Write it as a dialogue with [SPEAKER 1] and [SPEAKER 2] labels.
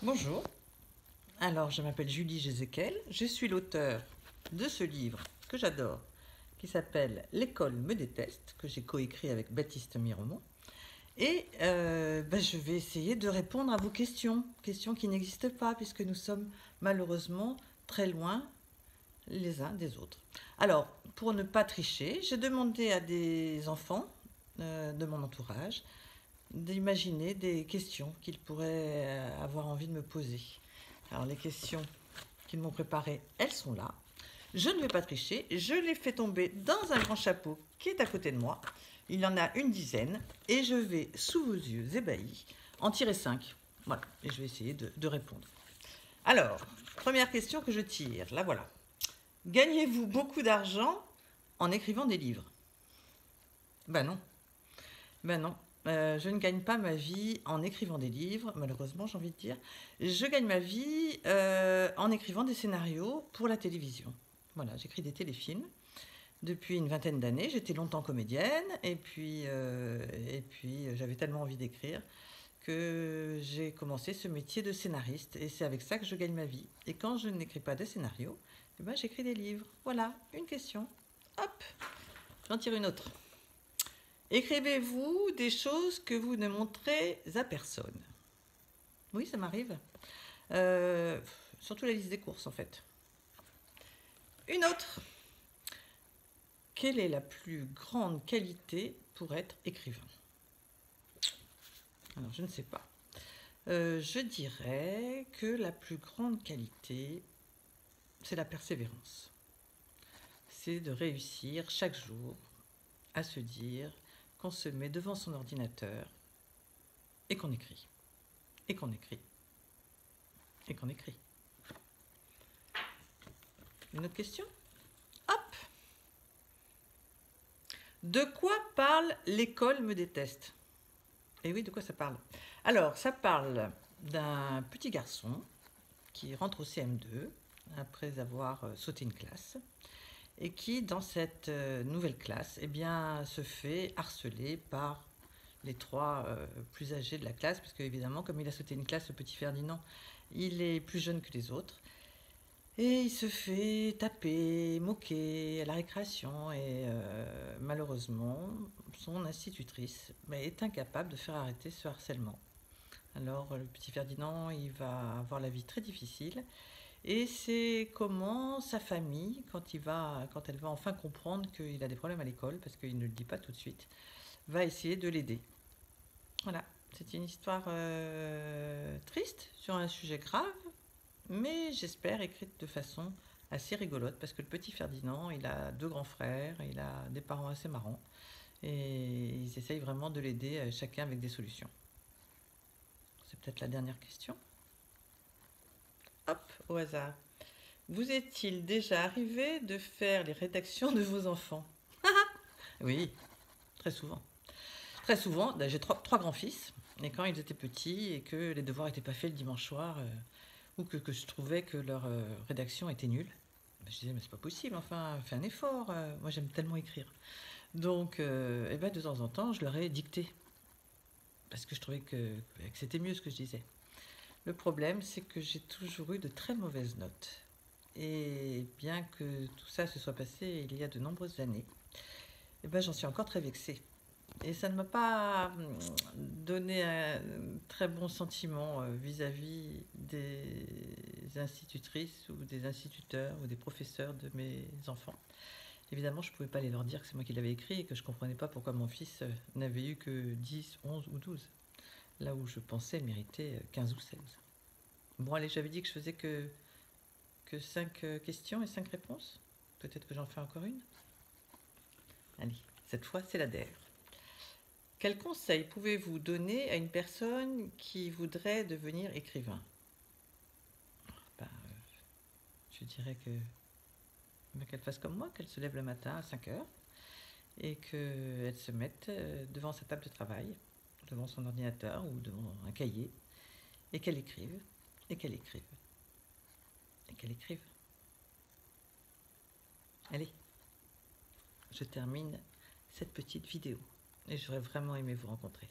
[SPEAKER 1] Bonjour, alors je m'appelle Julie Jézéquel, je suis l'auteur de ce livre que j'adore, qui s'appelle L'école me déteste, que j'ai coécrit avec Baptiste Miromont. Et je vais essayer de répondre à vos questions qui n'existent pas puisque nous sommes malheureusement très loin les uns des autres. Alors, pour ne pas tricher, j'ai demandé à des enfants de mon entourage d'imaginer des questions qu'ils pourraient avoir envie de me poser. Alors les questions qu'ils m'ont préparées, elles sont là. Je ne vais pas tricher, je les fais tomber dans un grand chapeau qui est à côté de moi. Il y en a une dizaine et je vais, sous vos yeux ébahis, en tirer 5. Voilà, et je vais essayer de répondre. Alors, première question que je tire, la voilà. Gagnez-vous beaucoup d'argent en écrivant des livres? Ben non. Ben non. Je ne gagne pas ma vie en écrivant des livres, malheureusement j'ai envie de dire. Je gagne ma vie en écrivant des scénarios pour la télévision. Voilà, j'écris des téléfilms depuis une vingtaine d'années. J'étais longtemps comédienne et puis j'avais tellement envie d'écrire que j'ai commencé ce métier de scénariste et c'est avec ça que je gagne ma vie. Et quand je n'écris pas de scénarios, eh ben, j'écris des livres. Voilà, une question. Hop, j'en tire une autre. Écrivez-vous des choses que vous ne montrez à personne? Oui, ça m'arrive. Surtout la liste des courses, en fait. Une autre. Quelle est la plus grande qualité pour être écrivain? Alors, je ne sais pas. Je dirais que la plus grande qualité, c'est la persévérance. C'est de réussir chaque jour à se dire qu'on se met devant son ordinateur et qu'on écrit, et qu'on écrit, et qu'on écrit. Une autre question? Hop! De quoi parle L'école me déteste? Eh oui, de quoi ça parle? Alors, ça parle d'un petit garçon qui rentre au CM2 après avoir sauté une classe et qui, dans cette nouvelle classe, eh bien, se fait harceler par les trois plus âgés de la classe, parce que évidemment, comme il a sauté une classe, ce petit Ferdinand, il est plus jeune que les autres. Et il se fait taper, moquer à la récréation et malheureusement, son institutrice est incapable de faire arrêter ce harcèlement. Alors le petit Ferdinand, il va avoir la vie très difficile et c'est comment sa famille, quand elle va enfin comprendre qu'il a des problèmes à l'école, parce qu'il ne le dit pas tout de suite, va essayer de l'aider. Voilà, c'est une histoire triste sur un sujet grave, mais j'espère écrite de façon assez rigolote, parce que le petit Ferdinand, il a 2 grands frères, il a des parents assez marrants, et ils essayent vraiment de l'aider, chacun avec des solutions. C'est peut-être la dernière question. Hop, au hasard. Vous est-il déjà arrivé de faire les rédactions de vos enfants? Oui, très souvent. Très souvent, j'ai trois grands-fils, et quand ils étaient petits et que les devoirs n'étaient pas faits le dimanche soir, ou que je trouvais que leur rédaction était nulle, je disais, mais c'est pas possible, enfin, fais un effort, moi j'aime tellement écrire. Donc, de temps en temps, je leur ai dicté, parce que je trouvais que c'était mieux ce que je disais. Le problème, c'est que j'ai toujours eu de très mauvaises notes. Et bien que tout ça se soit passé il y a de nombreuses années, j'en suis encore très vexée. Et ça ne m'a pas donné un très bon sentiment vis-à-vis des institutrices ou des instituteurs ou des professeurs de mes enfants. Évidemment, je ne pouvais pas aller leur dire que c'est moi qui l'avais écrit et que je ne comprenais pas pourquoi mon fils n'avait eu que 10, 11 ou 12, là où je pensais mériter 15 ou 16. Bon, allez, j'avais dit que je faisais que 5 questions et 5 réponses. Peut-être que j'en fais encore une. Allez, cette fois, c'est la DER. Quel conseil pouvez-vous donner à une personne qui voudrait devenir écrivain? Je dirais qu'elle fasse comme moi, qu'elle se lève le matin à 5 heures et qu'elle se mette devant sa table de travail, devant son ordinateur ou devant un cahier, et qu'elle écrive, et qu'elle écrive, et qu'elle écrive. Allez, je termine cette petite vidéo et j'aurais vraiment aimé vous rencontrer.